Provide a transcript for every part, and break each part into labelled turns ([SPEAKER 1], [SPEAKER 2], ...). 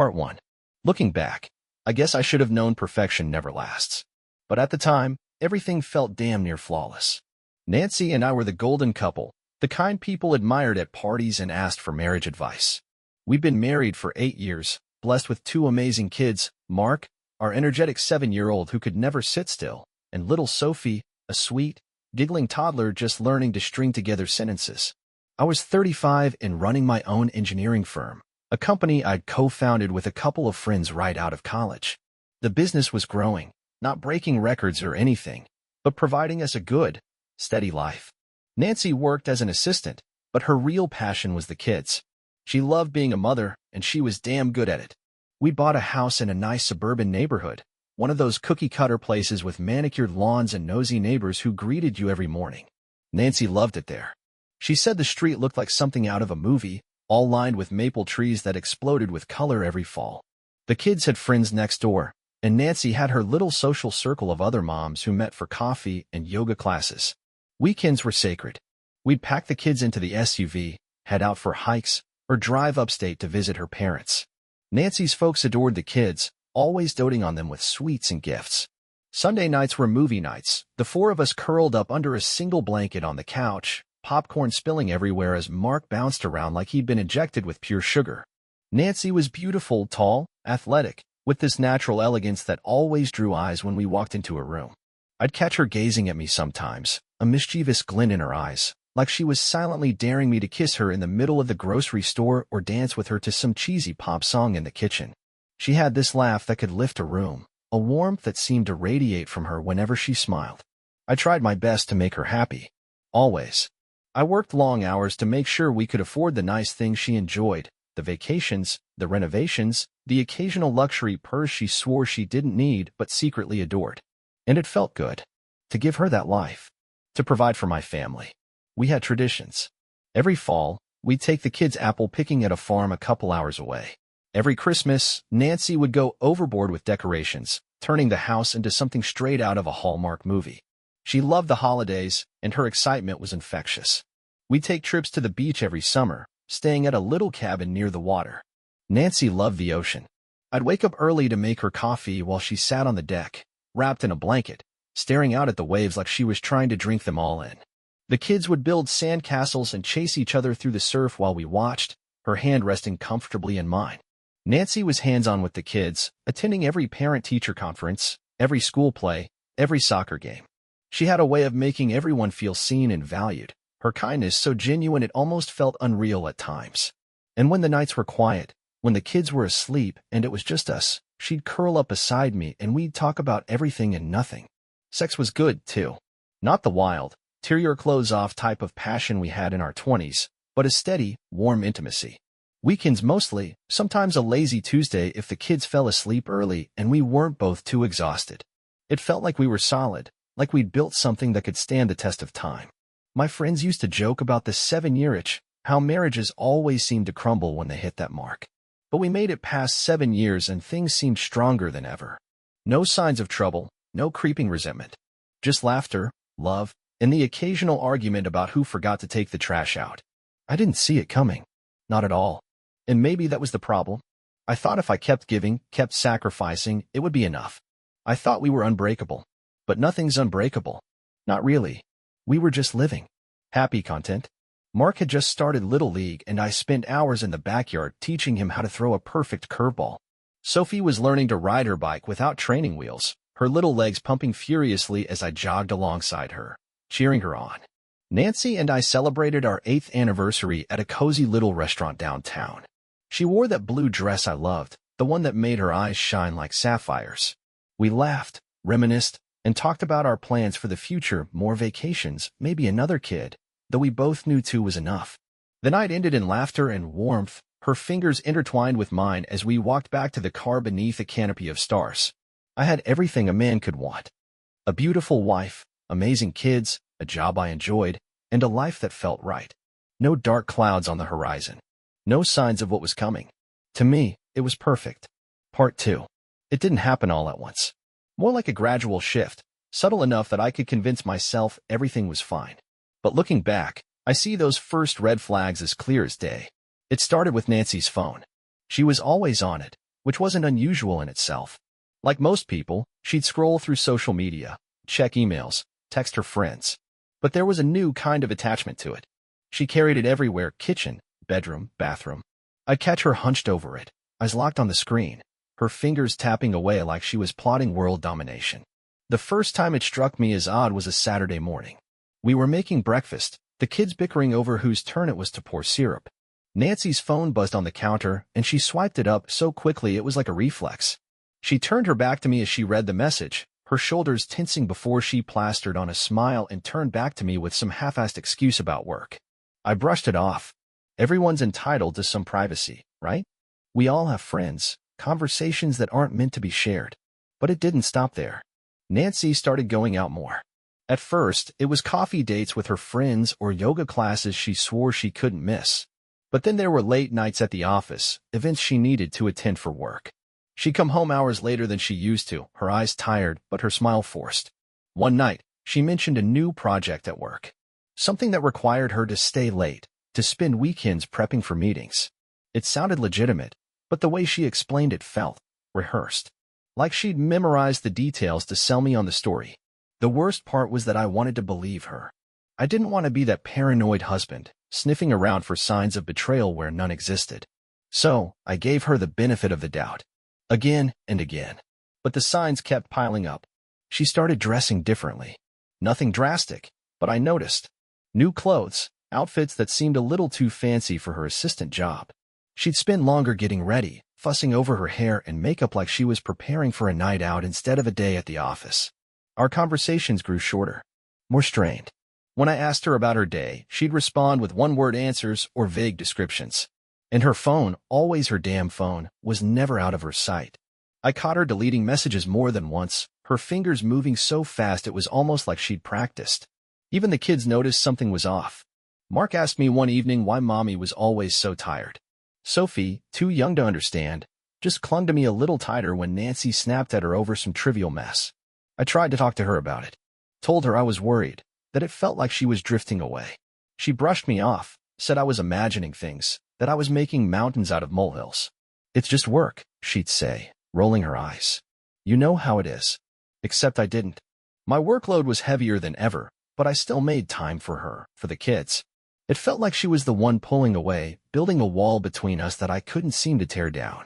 [SPEAKER 1] Part 1. Looking back, I guess I should have known perfection never lasts. But at the time, everything felt damn near flawless. Nancy and I were the golden couple, the kind people admired at parties and asked for marriage advice. We've been married for 8 years, blessed with 2 amazing kids, Mark, our energetic 7-year-old who could never sit still, and little Sophie, a sweet, giggling toddler just learning to string together sentences. I was 35 and running my own engineering firm, a company I'd co-founded with a couple of friends right out of college. The business was growing, not breaking records or anything, but providing us a good, steady life. Nancy worked as an assistant, but her real passion was the kids. She loved being a mother, and she was damn good at it. We bought a house in a nice suburban neighborhood, one of those cookie-cutter places with manicured lawns and nosy neighbors who greeted you every morning. Nancy loved it there. She said the street looked like something out of a movie, all lined with maple trees that exploded with color every fall. The kids had friends next door, and Nancy had her little social circle of other moms who met for coffee and yoga classes. Weekends were sacred. We'd pack the kids into the SUV, head out for hikes, or drive upstate to visit her parents. Nancy's folks adored the kids, always doting on them with sweets and gifts. Sunday nights were movie nights, the 4 of us curled up under a single blanket on the couch, popcorn spilling everywhere as Mark bounced around like he'd been injected with pure sugar. Nancy was beautiful, tall, athletic, with this natural elegance that always drew eyes when we walked into a room. I'd catch her gazing at me sometimes, a mischievous glint in her eyes, like she was silently daring me to kiss her in the middle of the grocery store or dance with her to some cheesy pop song in the kitchen. She had this laugh that could lift a room, a warmth that seemed to radiate from her whenever she smiled. I tried my best to make her happy. Always. I worked long hours to make sure we could afford the nice things she enjoyed, the vacations, the renovations, the occasional luxury purse she swore she didn't need but secretly adored. And it felt good. To give her that life. To provide for my family. We had traditions. Every fall, we'd take the kids apple picking at a farm a couple hours away. Every Christmas, Nancy would go overboard with decorations, turning the house into something straight out of a Hallmark movie. She loved the holidays, and her excitement was infectious. We'd take trips to the beach every summer, staying at a little cabin near the water. Nancy loved the ocean. I'd wake up early to make her coffee while she sat on the deck, wrapped in a blanket, staring out at the waves like she was trying to drink them all in. The kids would build sand castles and chase each other through the surf while we watched, her hand resting comfortably in mine. Nancy was hands-on with the kids, attending every parent-teacher conference, every school play, every soccer game. She had a way of making everyone feel seen and valued, her kindness so genuine it almost felt unreal at times. And when the nights were quiet, when the kids were asleep and it was just us, she'd curl up beside me and we'd talk about everything and nothing. Sex was good, too. Not the wild, tear-your-clothes-off type of passion we had in our 20s, but a steady, warm intimacy. Weekends mostly, sometimes a lazy Tuesday if the kids fell asleep early and we weren't both too exhausted. It felt like we were solid, like we'd built something that could stand the test of time. My friends used to joke about the 7-year itch, how marriages always seemed to crumble when they hit that mark. But we made it past 7 years and things seemed stronger than ever. No signs of trouble, no creeping resentment. Just laughter, love, and the occasional argument about who forgot to take the trash out. I didn't see it coming. Not at all. And maybe that was the problem. I thought if I kept giving, kept sacrificing, it would be enough. I thought we were unbreakable. But nothing's unbreakable. Not really. We were just living. Happy content. Mark had just started Little League and I spent hours in the backyard teaching him how to throw a perfect curveball. Sophie was learning to ride her bike without training wheels, her little legs pumping furiously as I jogged alongside her, cheering her on. Nancy and I celebrated our 8th anniversary at a cozy little restaurant downtown. She wore that blue dress I loved, the one that made her eyes shine like sapphires. We laughed, reminisced, and talked about our plans for the future, more vacations, maybe another kid, though we both knew 2 was enough. The night ended in laughter and warmth, her fingers intertwined with mine as we walked back to the car beneath a canopy of stars. I had everything a man could want. A beautiful wife, amazing kids, a job I enjoyed, and a life that felt right. No dark clouds on the horizon. No signs of what was coming. To me, it was perfect. Part 2. It didn't happen all at once. More like a gradual shift, subtle enough that I could convince myself everything was fine. But looking back, I see those first red flags as clear as day. It started with Nancy's phone. She was always on it, which wasn't unusual in itself. Like most people, she'd scroll through social media, check emails, text her friends. But there was a new kind of attachment to it. She carried it everywhere: kitchen, bedroom, bathroom. I'd catch her hunched over it, eyes locked on the screen, her fingers tapping away like she was plotting world domination. The first time it struck me as odd was a Saturday morning. We were making breakfast, the kids bickering over whose turn it was to pour syrup. Nancy's phone buzzed on the counter, and she swiped it up so quickly it was like a reflex. She turned her back to me as she read the message, her shoulders tensing before she plastered on a smile and turned back to me with some half-assed excuse about work. I brushed it off. Everyone's entitled to some privacy, right? We all have friends, conversations that aren't meant to be shared. But it didn't stop there. Nancy started going out more. At first, it was coffee dates with her friends or yoga classes she swore she couldn't miss. But then there were late nights at the office, events she needed to attend for work. She'd come home hours later than she used to, her eyes tired, but her smile forced. One night, she mentioned a new project at work. Something that required her to stay late, to spend weekends prepping for meetings. It sounded legitimate, but the way she explained it felt rehearsed. Like she'd memorized the details to sell me on the story. The worst part was that I wanted to believe her. I didn't want to be that paranoid husband, sniffing around for signs of betrayal where none existed. So, I gave her the benefit of the doubt. Again and again. But the signs kept piling up. She started dressing differently. Nothing drastic, but I noticed. New clothes, outfits that seemed a little too fancy for her assistant job. She'd spend longer getting ready, fussing over her hair and makeup like she was preparing for a night out instead of a day at the office. Our conversations grew shorter, more strained. When I asked her about her day, she'd respond with one-word answers or vague descriptions. And her phone, always her damn phone, was never out of her sight. I caught her deleting messages more than once, her fingers moving so fast it was almost like she'd practiced. Even the kids noticed something was off. Mark asked me one evening why Mommy was always so tired. Sophie, too young to understand, just clung to me a little tighter when Nancy snapped at her over some trivial mess. I tried to talk to her about it. Told her I was worried, that it felt like she was drifting away. She brushed me off, said I was imagining things, that I was making mountains out of molehills. It's just work, she'd say, rolling her eyes. You know how it is. Except I didn't. My workload was heavier than ever, but I still made time for her, for the kids. It felt like she was the one pulling away, building a wall between us that I couldn't seem to tear down.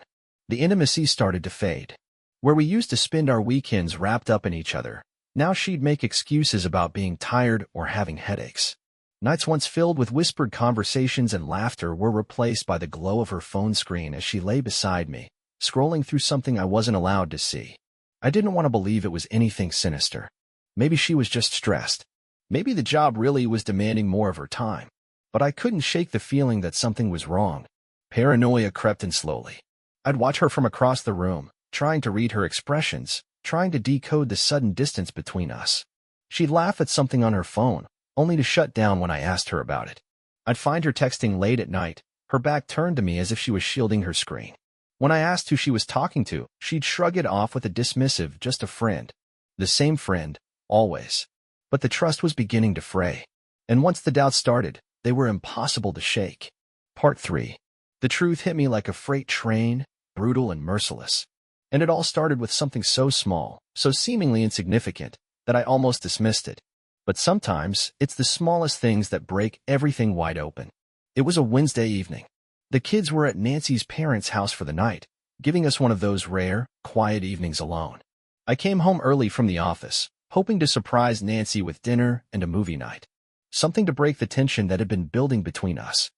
[SPEAKER 1] The intimacy started to fade. Where we used to spend our weekends wrapped up in each other, now she'd make excuses about being tired or having headaches. Nights once filled with whispered conversations and laughter were replaced by the glow of her phone screen as she lay beside me, scrolling through something I wasn't allowed to see. I didn't want to believe it was anything sinister. Maybe she was just stressed. Maybe the job really was demanding more of her time. But I couldn't shake the feeling that something was wrong. Paranoia crept in slowly. I'd watch her from across the room, trying to read her expressions, trying to decode the sudden distance between us. She'd laugh at something on her phone, only to shut down when I asked her about it. I'd find her texting late at night, her back turned to me as if she was shielding her screen. When I asked who she was talking to, she'd shrug it off with a dismissive, just a friend. The same friend, always. But the trust was beginning to fray. And once the doubts started, they were impossible to shake. Part 3. The truth hit me like a freight train, brutal and merciless. And it all started with something so small, so seemingly insignificant, that I almost dismissed it. But sometimes, it's the smallest things that break everything wide open. It was a Wednesday evening. The kids were at Nancy's parents' house for the night, giving us one of those rare, quiet evenings alone. I came home early from the office, hoping to surprise Nancy with dinner and a movie night. Something to break the tension that had been building between us.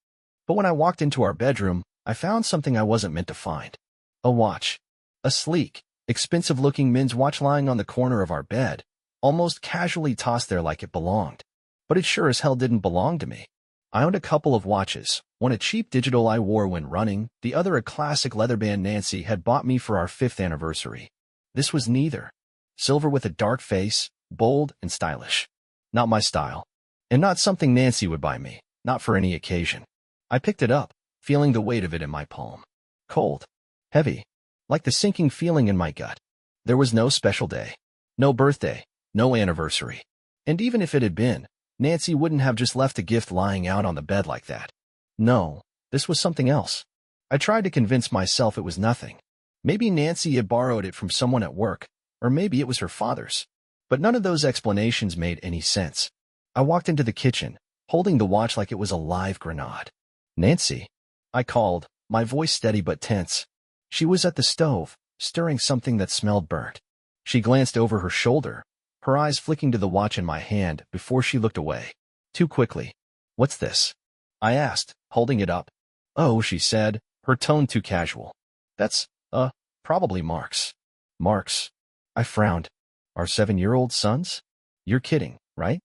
[SPEAKER 1] But when I walked into our bedroom, I found something I wasn't meant to find. A watch. A sleek, expensive-looking men's watch lying on the corner of our bed, almost casually tossed there like it belonged. But it sure as hell didn't belong to me. I owned a couple of watches, one a cheap digital I wore when running, the other a classic leather band Nancy had bought me for our 5th anniversary. This was neither. Silver with a dark face, bold and stylish. Not my style. And not something Nancy would buy me, not for any occasion. I picked it up, feeling the weight of it in my palm. Cold. Heavy. Like the sinking feeling in my gut. There was no special day. No birthday. No anniversary. And even if it had been, Nancy wouldn't have just left a gift lying out on the bed like that. No, this was something else. I tried to convince myself it was nothing. Maybe Nancy had borrowed it from someone at work, or maybe it was her father's. But none of those explanations made any sense. I walked into the kitchen, holding the watch like it was a live grenade. "Nancy," I called, my voice steady but tense. She was at the stove, stirring something that smelled burnt. She glanced over her shoulder, her eyes flicking to the watch in my hand before she looked away. Too quickly. "What's this?" I asked, holding it up. "Oh," she said, her tone too casual. "That's, probably Mark's." "Mark's?" I frowned. "Our 7-year-old son's? You're kidding, right?"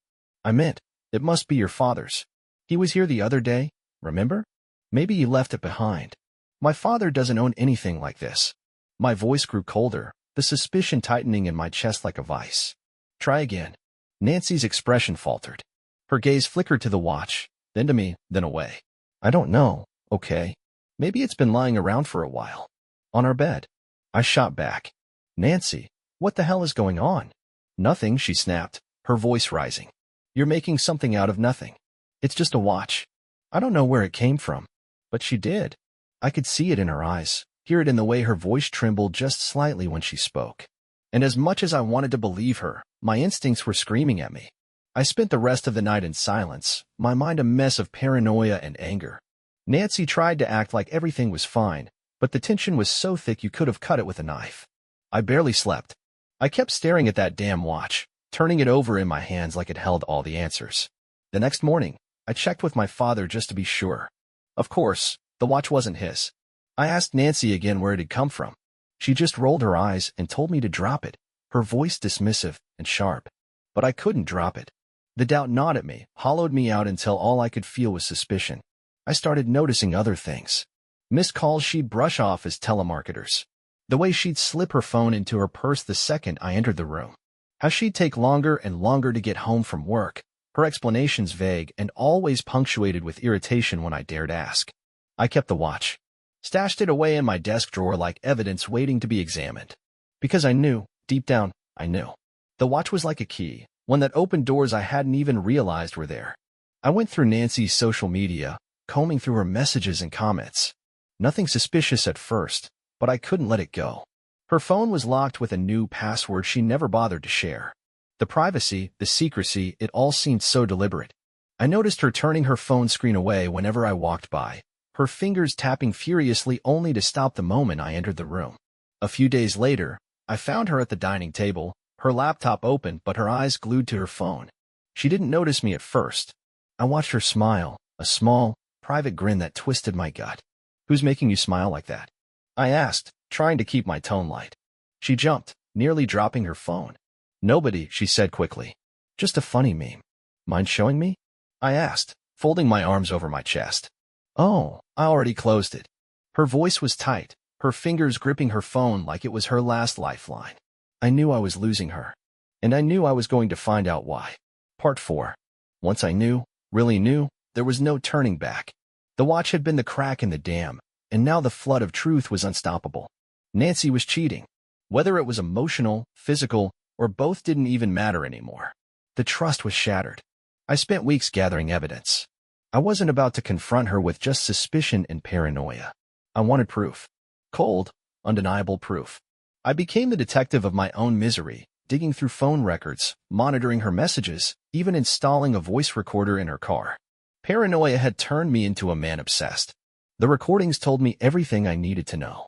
[SPEAKER 1] "I meant, it must be your father's. He was here the other day, remember? Maybe you left it behind. My father doesn't own anything like this." My voice grew colder, the suspicion tightening in my chest like a vice. "Try again." Nancy's expression faltered. Her gaze flickered to the watch, then to me, then away. "I don't know, okay? Maybe it's been lying around for a while. On our bed." I shot back. "Nancy, what the hell is going on?" "Nothing," she snapped, her voice rising. "You're making something out of nothing. It's just a watch. I don't know where it came from." But she did. I could see it in her eyes, hear it in the way her voice trembled just slightly when she spoke. And as much as I wanted to believe her, my instincts were screaming at me. I spent the rest of the night in silence, my mind a mess of paranoia and anger. Nancy tried to act like everything was fine, but the tension was so thick you could have cut it with a knife. I barely slept. I kept staring at that damn watch, turning it over in my hands like it held all the answers. The next morning, I checked with my father just to be sure. Of course, the watch wasn't his. I asked Nancy again where it had come from. She just rolled her eyes and told me to drop it, her voice dismissive and sharp. But I couldn't drop it. The doubt gnawed at me, hollowed me out until all I could feel was suspicion. I started noticing other things. Missed calls she'd brush off as telemarketers. The way she'd slip her phone into her purse the second I entered the room. How she'd take longer and longer to get home from work, her explanations vague and always punctuated with irritation when I dared ask. I kept the watch. Stashed it away in my desk drawer like evidence waiting to be examined. Because I knew, deep down, I knew. The watch was like a key, one that opened doors I hadn't even realized were there. I went through Nancy's social media, combing through her messages and comments. Nothing suspicious at first, but I couldn't let it go. Her phone was locked with a new password she never bothered to share. The privacy, the secrecy, it all seemed so deliberate. I noticed her turning her phone screen away whenever I walked by, her fingers tapping furiously only to stop the moment I entered the room. A few days later, I found her at the dining table, her laptop open but her eyes glued to her phone. She didn't notice me at first. I watched her smile, a small, private grin that twisted my gut. "Who's making you smile like that?" I asked, trying to keep my tone light. She jumped, nearly dropping her phone. "Nobody," she said quickly. "Just a funny meme." "Mind showing me?" I asked, folding my arms over my chest. "Oh, I already closed it." Her voice was tight, her fingers gripping her phone like it was her last lifeline. I knew I was losing her. And I knew I was going to find out why. Part 4. Once I knew, really knew, there was no turning back. The watch had been the crack in the dam, and now the flood of truth was unstoppable. Nancy was cheating. Whether it was emotional, physical, or both didn't even matter anymore. The trust was shattered. I spent weeks gathering evidence. I wasn't about to confront her with just suspicion and paranoia. I wanted proof. Cold, undeniable proof. I became the detective of my own misery, digging through phone records, monitoring her messages, even installing a voice recorder in her car. Paranoia had turned me into a man obsessed. The recordings told me everything I needed to know.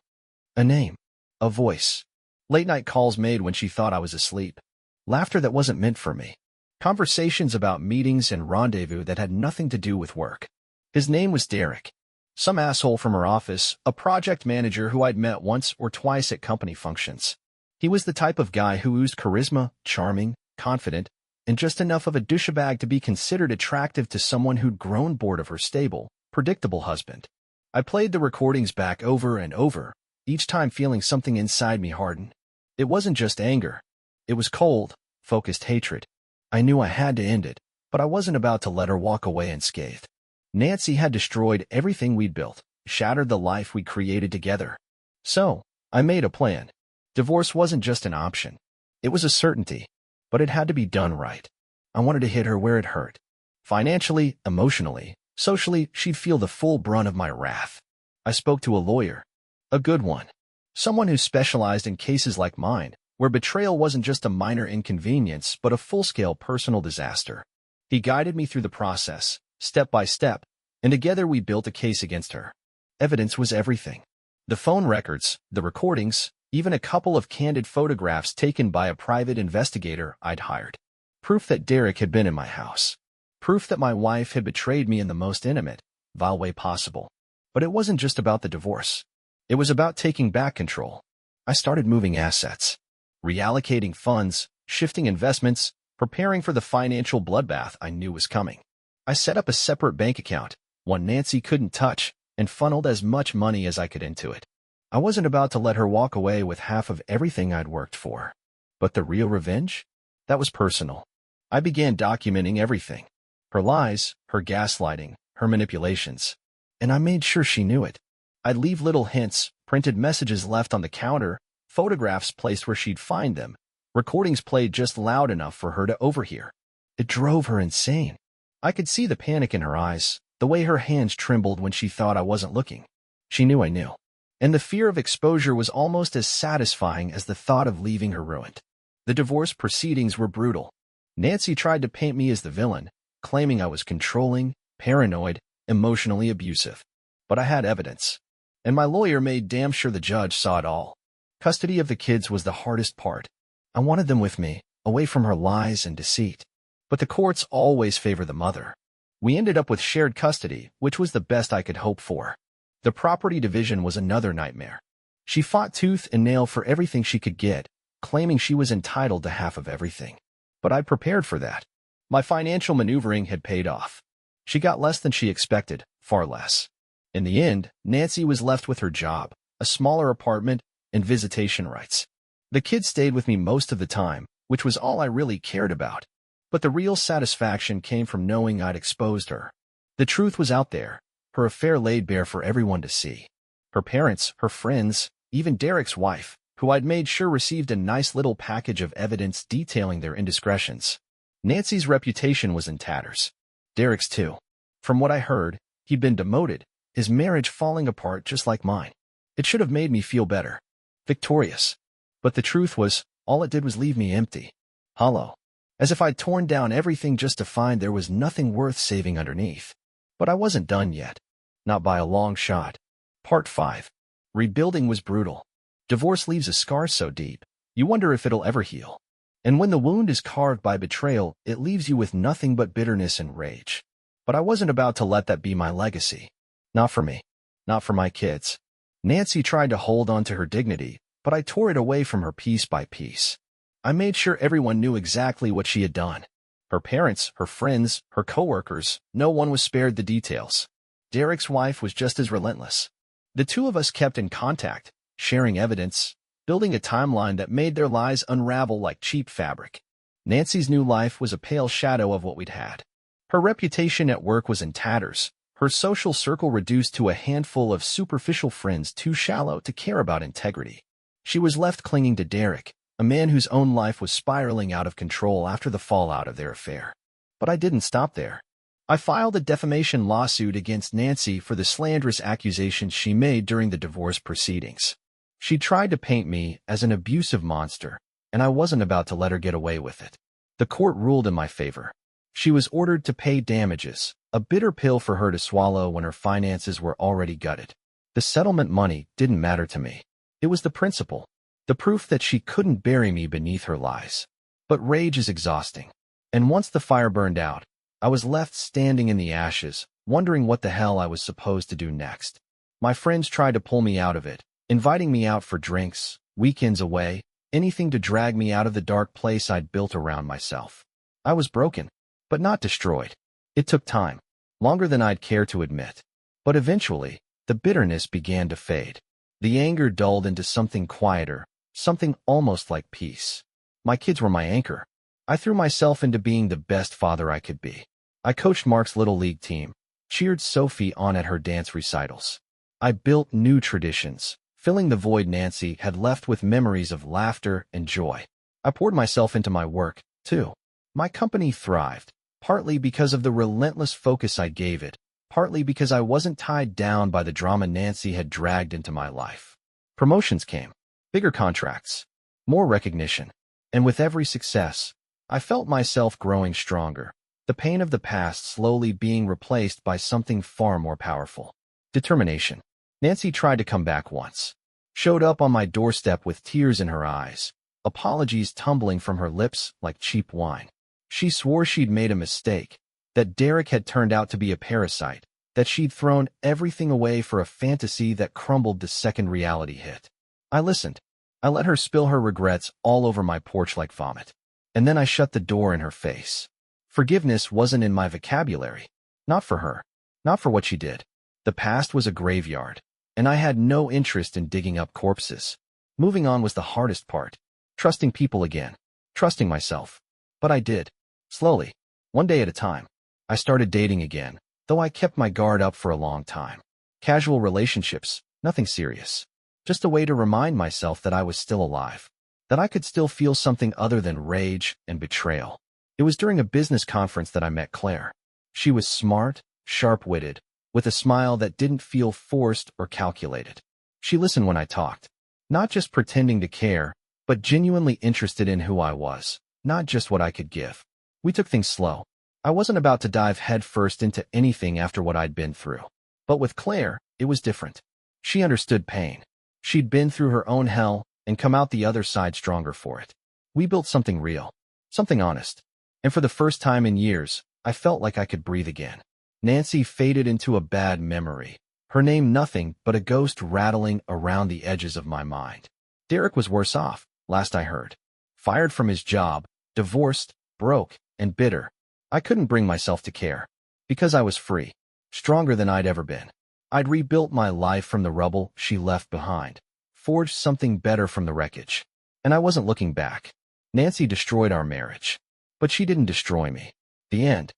[SPEAKER 1] A name. A voice. Late-night calls made when she thought I was asleep. Laughter that wasn't meant for me. Conversations about meetings and rendezvous that had nothing to do with work. His name was Derek. Some asshole from her office, a project manager who I'd met once or twice at company functions. He was the type of guy who oozed charisma, charming, confident, and just enough of a douchebag to be considered attractive to someone who'd grown bored of her stable, predictable husband. I played the recordings back over and over, each time feeling something inside me harden. It wasn't just anger. It was cold, focused hatred. I knew I had to end it, but I wasn't about to let her walk away unscathed. Nancy had destroyed everything we'd built, shattered the life we created together. So, I made a plan. Divorce wasn't just an option. It was a certainty, but it had to be done right. I wanted to hit her where it hurt. Financially, emotionally, socially, she'd feel the full brunt of my wrath. I spoke to a lawyer. A good one. Someone who specialized in cases like mine, where betrayal wasn't just a minor inconvenience but a full-scale personal disaster. He guided me through the process, step by step, and together we built a case against her. Evidence was everything. The phone records, the recordings, even a couple of candid photographs taken by a private investigator I'd hired. Proof that Derek had been in my house. Proof that my wife had betrayed me in the most intimate, vile way possible. But it wasn't just about the divorce. It was about taking back control. I started moving assets, reallocating funds, shifting investments, preparing for the financial bloodbath I knew was coming. I set up a separate bank account, one Nancy couldn't touch, and funneled as much money as I could into it. I wasn't about to let her walk away with half of everything I'd worked for. But the real revenge? That was personal. I began documenting everything. Her lies, her gaslighting, her manipulations. And I made sure she knew it. I'd leave little hints, printed messages left on the counter, photographs placed where she'd find them, recordings played just loud enough for her to overhear. It drove her insane. I could see the panic in her eyes, the way her hands trembled when she thought I wasn't looking. She knew I knew. And the fear of exposure was almost as satisfying as the thought of leaving her ruined. The divorce proceedings were brutal. Nancy tried to paint me as the villain, claiming I was controlling, paranoid, emotionally abusive. But I had evidence. And my lawyer made damn sure the judge saw it all. Custody of the kids was the hardest part. I wanted them with me, away from her lies and deceit. But the courts always favor the mother. We ended up with shared custody, which was the best I could hope for. The property division was another nightmare. She fought tooth and nail for everything she could get, claiming she was entitled to half of everything. But I prepared for that. My financial maneuvering had paid off. She got less than she expected, far less. In the end, Nancy was left with her job, a smaller apartment, and visitation rights. The kids stayed with me most of the time, which was all I really cared about. But the real satisfaction came from knowing I'd exposed her. The truth was out there, her affair laid bare for everyone to see. Her parents, her friends, even Derek's wife, who I'd made sure received a nice little package of evidence detailing their indiscretions. Nancy's reputation was in tatters. Derek's too. From what I heard, he'd been demoted, his marriage falling apart just like mine. It should have made me feel better. Victorious. But the truth was, all it did was leave me empty. Hollow. As if I'd torn down everything just to find there was nothing worth saving underneath. But I wasn't done yet. Not by a long shot. Part 5. Rebuilding was brutal. Divorce leaves a scar so deep, you wonder if it'll ever heal. And when the wound is carved by betrayal, it leaves you with nothing but bitterness and rage. But I wasn't about to let that be my legacy. Not for me. Not for my kids. Nancy tried to hold on to her dignity, but I tore it away from her piece by piece. I made sure everyone knew exactly what she had done. Her parents, her friends, her coworkers, no one was spared the details. Derek's wife was just as relentless. The two of us kept in contact, sharing evidence, building a timeline that made their lies unravel like cheap fabric. Nancy's new life was a pale shadow of what we'd had. Her reputation at work was in tatters, her social circle reduced to a handful of superficial friends too shallow to care about integrity. She was left clinging to Derek, a man whose own life was spiraling out of control after the fallout of their affair. But I didn't stop there. I filed a defamation lawsuit against Nancy for the slanderous accusations she made during the divorce proceedings. She tried to paint me as an abusive monster, and I wasn't about to let her get away with it. The court ruled in my favor. She was ordered to pay damages, a bitter pill for her to swallow when her finances were already gutted. The settlement money didn't matter to me. It was the principle, the proof that she couldn't bury me beneath her lies. But rage is exhausting. And once the fire burned out, I was left standing in the ashes, wondering what the hell I was supposed to do next. My friends tried to pull me out of it, inviting me out for drinks, weekends away, anything to drag me out of the dark place I'd built around myself. I was broken, but not destroyed. It took time, longer than I'd care to admit. But eventually, the bitterness began to fade. The anger dulled into something quieter, something almost like peace. My kids were my anchor. I threw myself into being the best father I could be. I coached Mark's little league team, cheered Sophie on at her dance recitals. I built new traditions, filling the void Nancy had left with memories of laughter and joy. I poured myself into my work, too. My company thrived, partly because of the relentless focus I gave it, partly because I wasn't tied down by the drama Nancy had dragged into my life. Promotions came, bigger contracts, more recognition, and with every success, I felt myself growing stronger, the pain of the past slowly being replaced by something far more powerful. Determination. Nancy tried to come back once. Showed up on my doorstep with tears in her eyes, apologies tumbling from her lips like cheap wine. She swore she'd made a mistake, that Derek had turned out to be a parasite, that she'd thrown everything away for a fantasy that crumbled the second reality hit. I listened. I let her spill her regrets all over my porch like vomit. And then I shut the door in her face. Forgiveness wasn't in my vocabulary. Not for her. Not for what she did. The past was a graveyard, and I had no interest in digging up corpses. Moving on was the hardest part. Trusting people again. Trusting myself. But I did. Slowly. One day at a time. I started dating again, though I kept my guard up for a long time. Casual relationships, nothing serious. Just a way to remind myself that I was still alive. That I could still feel something other than rage and betrayal. It was during a business conference that I met Claire. She was smart, sharp-witted, with a smile that didn't feel forced or calculated. She listened when I talked, not just pretending to care, but genuinely interested in who I was, not just what I could give. We took things slow. I wasn't about to dive headfirst into anything after what I'd been through. But with Claire, it was different. She understood pain. She'd been through her own hell and come out the other side stronger for it. We built something real, something honest. And for the first time in years, I felt like I could breathe again. Nancy faded into a bad memory, her name nothing but a ghost rattling around the edges of my mind. Derek was worse off, last I heard. Fired from his job, divorced, broke, and bitter. I couldn't bring myself to care. Because I was free, stronger than I'd ever been. I'd rebuilt my life from the rubble she left behind, forged something better from the wreckage. And I wasn't looking back. Nancy destroyed our marriage. But she didn't destroy me. The end.